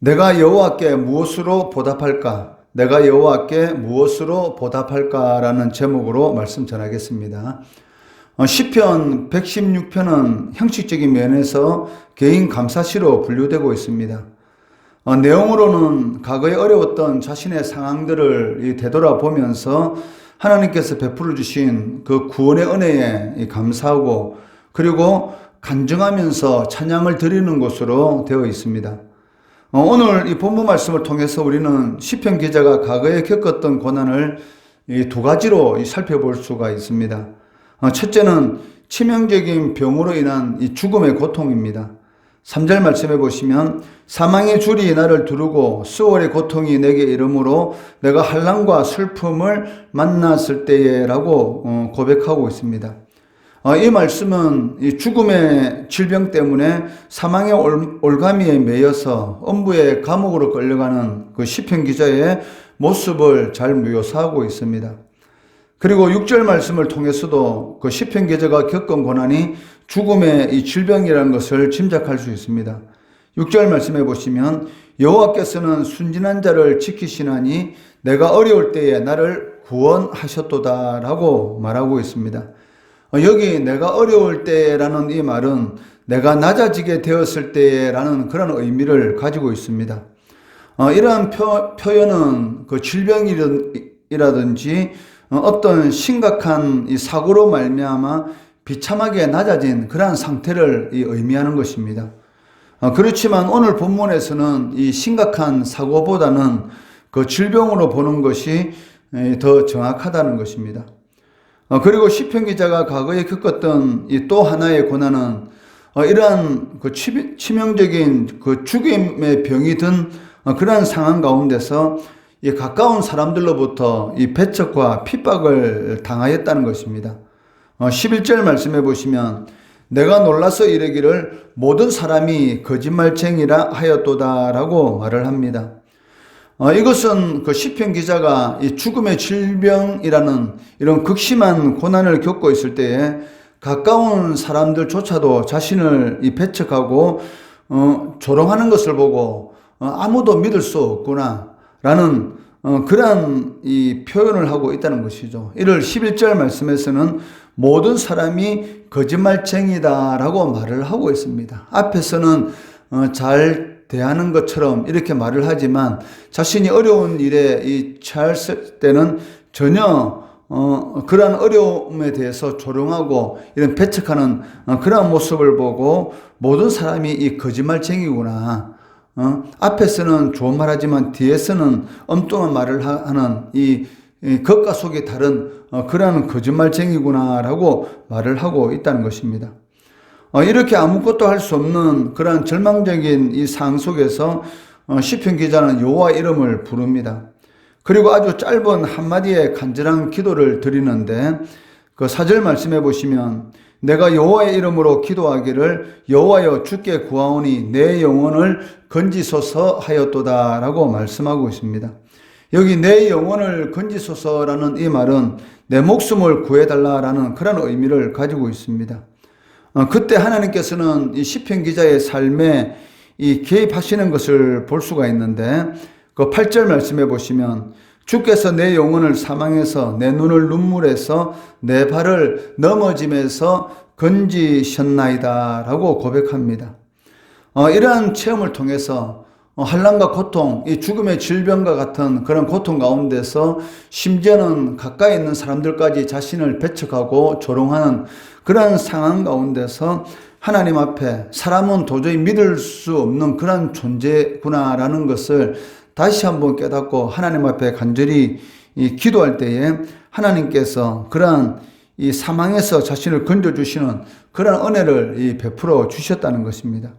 내가 여호와께 무엇으로 보답할까? 내가 여호와께 무엇으로 보답할까라는 제목으로 말씀 전하겠습니다. 시편 116편은 형식적인 면에서 개인 감사시로 분류되고 있습니다. 내용으로는 과거에 어려웠던 자신의 상황들을 되돌아보면서 하나님께서 베풀어 주신 그 구원의 은혜에 감사하고 그리고 간증하면서 찬양을 드리는 것으로 되어 있습니다. 오늘 이 본문 말씀을 통해서 우리는 시편 기자가 과거에 겪었던 고난을 두 가지로 살펴볼 수가 있습니다. 첫째는 치명적인 병으로 인한 이 죽음의 고통입니다. 3절 말씀해 보시면 사망의 줄이 나를 두르고 수월의 고통이 내게 이르므로 내가 환난과 슬픔을 만났을 때에 라고 고백하고 있습니다. 이 말씀은 이 죽음의 질병 때문에 사망의 올가미에 매여서 엄부의 감옥으로 끌려가는 그 시편 기자의 모습을 잘 묘사하고 있습니다. 그리고 6절 말씀을 통해서도 그 시편 기자가 겪은 고난이 죽음의 이 질병이라는 것을 짐작할 수 있습니다. 6절 말씀해 보시면 여호와께서는 순진한 자를 지키시나니 내가 어려울 때에 나를 구원하셨도다 라고 말하고 있습니다. 여기 내가 어려울 때라는 이 말은 내가 낮아지게 되었을 때라는 그런 의미를 가지고 있습니다. 이러한 표현은 그 질병이라든지 어떤 심각한 이 사고로 말미암아 비참하게 낮아진 그러한 상태를 의미하는 것입니다. 그렇지만 오늘 본문에서는 이 심각한 사고보다는 그 질병으로 보는 것이 더 정확하다는 것입니다. 그리고 시편 기자가 과거에 겪었던 이 또 하나의 고난은 이러한 그 치명적인 그 죽음의 병이 든 그러한 상황 가운데서 이 가까운 사람들로부터 이 배척과 핍박을 당하였다는 것입니다. 11절 말씀해 보시면 내가 놀라서 이르기를 모든 사람이 거짓말쟁이라 하였도다라고 말을 합니다. 이것은 그 시편 기자가 이 죽음의 질병이라는 이런 극심한 고난을 겪고 있을 때에 가까운 사람들조차도 자신을 이 배척하고 조롱하는 것을 보고 아무도 믿을 수 없구나라는 그러한 이 표현을 하고 있다는 것이죠. 이를 11절 말씀에서는 모든 사람이 거짓말쟁이다라고 말을 하고 있습니다. 앞에서는 잘 대하는 것처럼 이렇게 말을 하지만 자신이 어려운 일에 처했을 때는 전혀 그러한 어려움에 대해서 조롱하고 이런 배척하는 그러한 모습을 보고 모든 사람이 이 거짓말쟁이구나. 앞에서는 좋은 말하지만 뒤에서는 엉뚱한 말을 하는 이 겉과 속이 다른 그러한 거짓말쟁이구나라고 말을 하고 있다는 것입니다. 이렇게 아무것도 할 수 없는 그러한 절망적인 이 상황 속에서 시편 기자는 여호와 이름을 부릅니다. 그리고 아주 짧은 한마디의 간절한 기도를 드리는데 그 4절 말씀해 보시면 내가 여호와의 이름으로 기도하기를 여호와여 주께 구하오니 내 영혼을 건지소서 하였도다 라고 말씀하고 있습니다. 여기 내 영혼을 건지소서라는 이 말은 내 목숨을 구해달라라는 그런 의미를 가지고 있습니다. 그때 하나님께서는 이 시편 기자의 삶에 이 개입하시는 것을 볼 수가 있는데 그 8절 말씀해 보시면 주께서 내 영혼을 사망에서 내 눈을 눈물에서 내 발을 넘어짐에서 건지셨나이다 라고 고백합니다. 이러한 체험을 통해서 환난과 고통, 이 죽음의 질병과 같은 그런 고통 가운데서 심지어는 가까이 있는 사람들까지 자신을 배척하고 조롱하는 그런 상황 가운데서 하나님 앞에 사람은 도저히 믿을 수 없는 그런 존재구나라는 것을 다시 한번 깨닫고 하나님 앞에 간절히 기도할 때에 하나님께서 그러한 이 사망에서 자신을 건져주시는 그런 은혜를 베풀어 주셨다는 것입니다.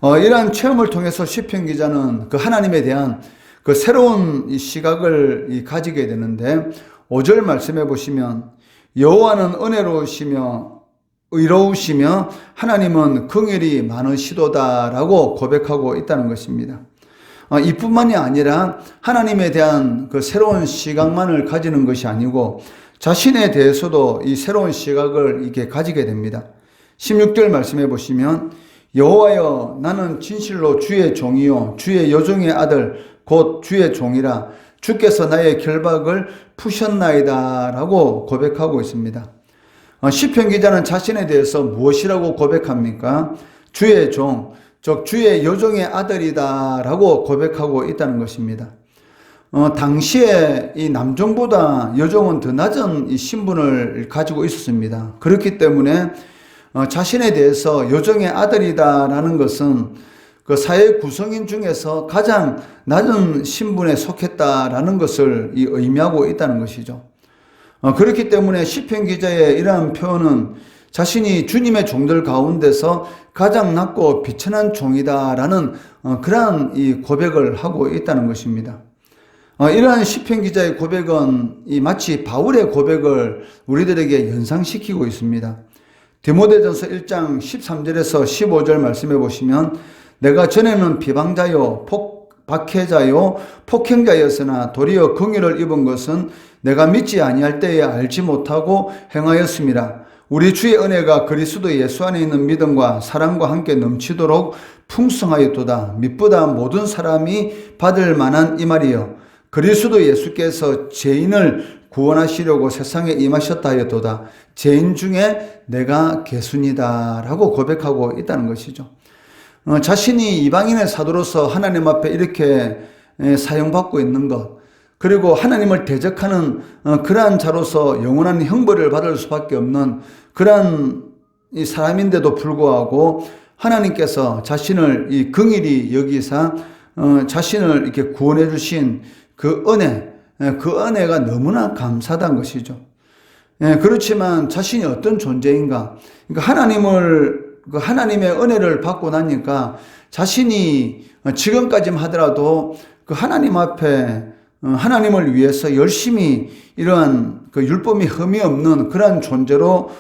이러한 체험을 통해서 시편 기자는 그 하나님에 대한 그 새로운 시각을 가지게 되는데 5절 말씀해 보시면 여호와는 은혜로우시며 의로우시며 하나님은 긍휼이 많으시도다라고 고백하고 있다는 것입니다. 이뿐만이 아니라 하나님에 대한 그 새로운 시각만을 가지는 것이 아니고 자신에 대해서도 이 새로운 시각을 이렇게 가지게 됩니다. 16절 말씀해 보시면 여호와여, 나는 진실로 주의 종이요 주의 여종의 아들 곧 주의 종이라. 주께서 나의 결박을 푸셨나이다 라고 고백하고 있습니다. 시편 기자는 자신에 대해서 무엇이라고 고백합니까? 주의 종, 즉 주의 여종의 아들이다 라고 고백하고 있다는 것입니다. 당시에 이 남종보다 여종은 더 낮은 이 신분을 가지고 있었습니다. 그렇기 때문에 자신에 대해서 여종의 아들이다라는 것은 그 사회 구성인 중에서 가장 낮은 신분에 속했다라는 것을 의미하고 있다는 것이죠. 그렇기 때문에 시편 기자의 이러한 표현은 자신이 주님의 종들 가운데서 가장 낮고 비천한 종이다라는 그러한 이 고백을 하고 있다는 것입니다. 이러한 시편 기자의 고백은 마치 바울의 고백을 우리들에게 연상시키고 있습니다. 디모데전서 1장 13절에서 15절 말씀해 보시면 내가 전에는 비방자요 박해자요 폭행자였으나 도리어 긍휼을 입은 것은 내가 믿지 아니할 때에 알지 못하고 행하였음이라. 우리 주의 은혜가 그리스도 예수 안에 있는 믿음과 사랑과 함께 넘치도록 풍성하였도다. mit보다 모든 사람이 받을 만한 이 말이여. 그리스도 예수께서 죄인을 구원하시려고 세상에 임하셨다 하였도다. 죄인 중에 내가 개순이다 라고 고백하고 있다는 것이죠. 자신이 이방인의 사도로서 하나님 앞에 이렇게 사용받고 있는 것, 그리고 하나님을 대적하는 그러한 자로서 영원한 형벌을 받을 수밖에 없는 그러한 사람인데도 불구하고 하나님께서 자신을 이 긍휼히 여기사 자신을 이렇게 구원해 주신 그 은혜가 너무나 감사하다는 것이죠. 그렇지만 자신이 어떤 존재인가? 그러니까 하나님의 은혜를 받고 나니까 자신이 지금까지만 하더라도 그 하나님 앞에 하나님을 위해서 열심히 이러한 그 율법이 흠이 없는 그러한 존재로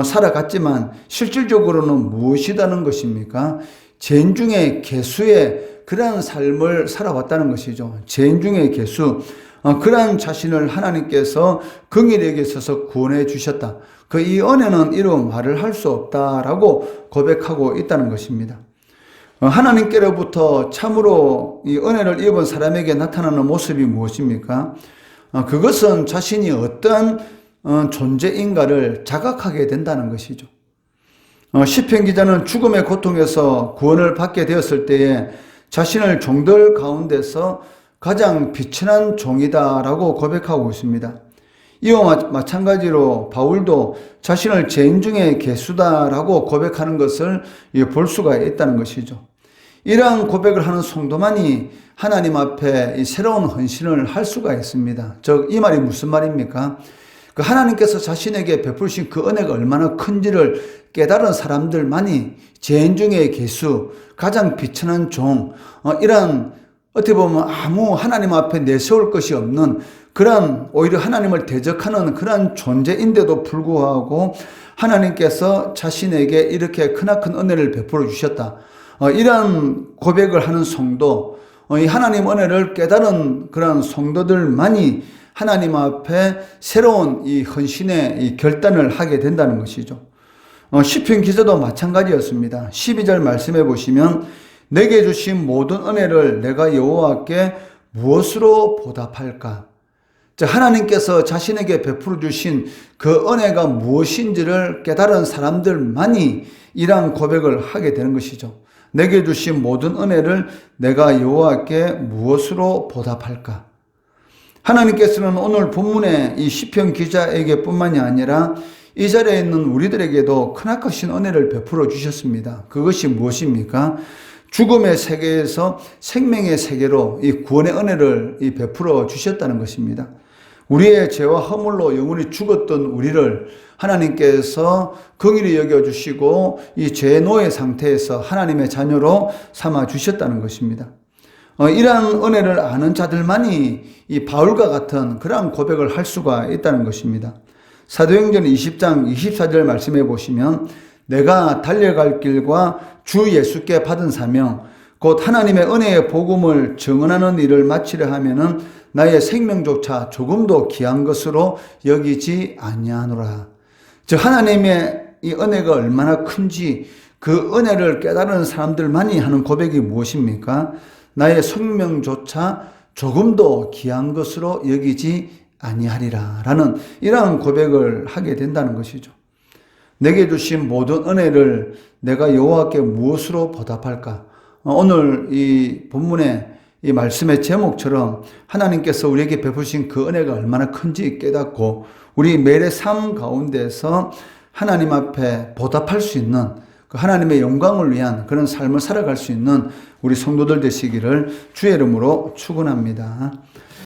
살아갔지만 실질적으로는 무엇이다는 것입니까? 죄인 중에 개수의 그러한 삶을 살아왔다는 것이죠. 죄인 중에 개수, 그러한 자신을 하나님께서 긍휼히 여기셔서 구원해 주셨다. 이 은혜는 이루 말을 할 수 없다라고 고백하고 있다는 것입니다. 하나님께로부터 참으로 이 은혜를 입은 사람에게 나타나는 모습이 무엇입니까? 그것은 자신이 어떠한 존재인가를 자각하게 된다는 것이죠. 시편 기자는 죽음의 고통에서 구원을 받게 되었을 때에 자신을 종들 가운데서 가장 비천한 종이다라고 고백하고 있습니다. 이와 마찬가지로 바울도 자신을 죄인 중에 개수다라고 고백하는 것을 볼 수가 있다는 것이죠. 이러한 고백을 하는 성도만이 하나님 앞에 이 새로운 헌신을 할 수가 있습니다. 즉, 이 말이 무슨 말입니까? 그 하나님께서 자신에게 베푸신 그 은혜가 얼마나 큰지를 깨달은 사람들만이 죄인 중에 개수, 가장 비천한 종, 이러한 어떻게 보면 아무 하나님 앞에 내세울 것이 없는 그런 오히려 하나님을 대적하는 그런 존재인데도 불구하고 하나님께서 자신에게 이렇게 크나큰 은혜를 베풀어 주셨다. 이런 고백을 하는 성도, 이 하나님 은혜를 깨달은 그런 성도들만이 하나님 앞에 새로운 이 헌신의 이 결단을 하게 된다는 것이죠. 시편 기자도 마찬가지였습니다. 12절 말씀해 보시면 내게 주신 모든 은혜를 내가 여호와께 무엇으로 보답할까? 하나님께서 자신에게 베풀어 주신 그 은혜가 무엇인지를 깨달은 사람들만이 이러한 고백을 하게 되는 것이죠. 내게 주신 모든 은혜를 내가 여호와께 무엇으로 보답할까? 하나님께서는 오늘 본문의 이 시편 기자에게 뿐만이 아니라 이 자리에 있는 우리들에게도 크나크신 은혜를 베풀어 주셨습니다. 그것이 무엇입니까? 죽음의 세계에서 생명의 세계로 이 구원의 은혜를 베풀어 주셨다는 것입니다. 우리의 죄와 허물로 영원히 죽었던 우리를 하나님께서 긍휼히 여겨주시고 이 죄의 노예 상태에서 하나님의 자녀로 삼아 주셨다는 것입니다. 이러한 은혜를 아는 자들만이 이 바울과 같은 그러한 고백을 할 수가 있다는 것입니다. 사도행전 20장 24절 말씀해 보시면 내가 달려갈 길과 주 예수께 받은 사명 곧 하나님의 은혜의 복음을 증언하는 일을 마치려 하면은 나의 생명조차 조금도 귀한 것으로 여기지 아니하노라. 즉 하나님의 이 은혜가 얼마나 큰지 그 은혜를 깨달은 사람들만이 하는 고백이 무엇입니까? 나의 생명조차 조금도 귀한 것으로 여기지 아니하리라 라는 이러한 고백을 하게 된다는 것이죠. 내게 주신 모든 은혜를 내가 여호와께 무엇으로 보답할까? 오늘 이 본문의 이 말씀의 제목처럼 하나님께서 우리에게 베푸신 그 은혜가 얼마나 큰지 깨닫고 우리 매일의 삶 가운데서 하나님 앞에 보답할 수 있는 그 하나님의 영광을 위한 그런 삶을 살아갈 수 있는 우리 성도들 되시기를 주의 이름으로 축원합니다.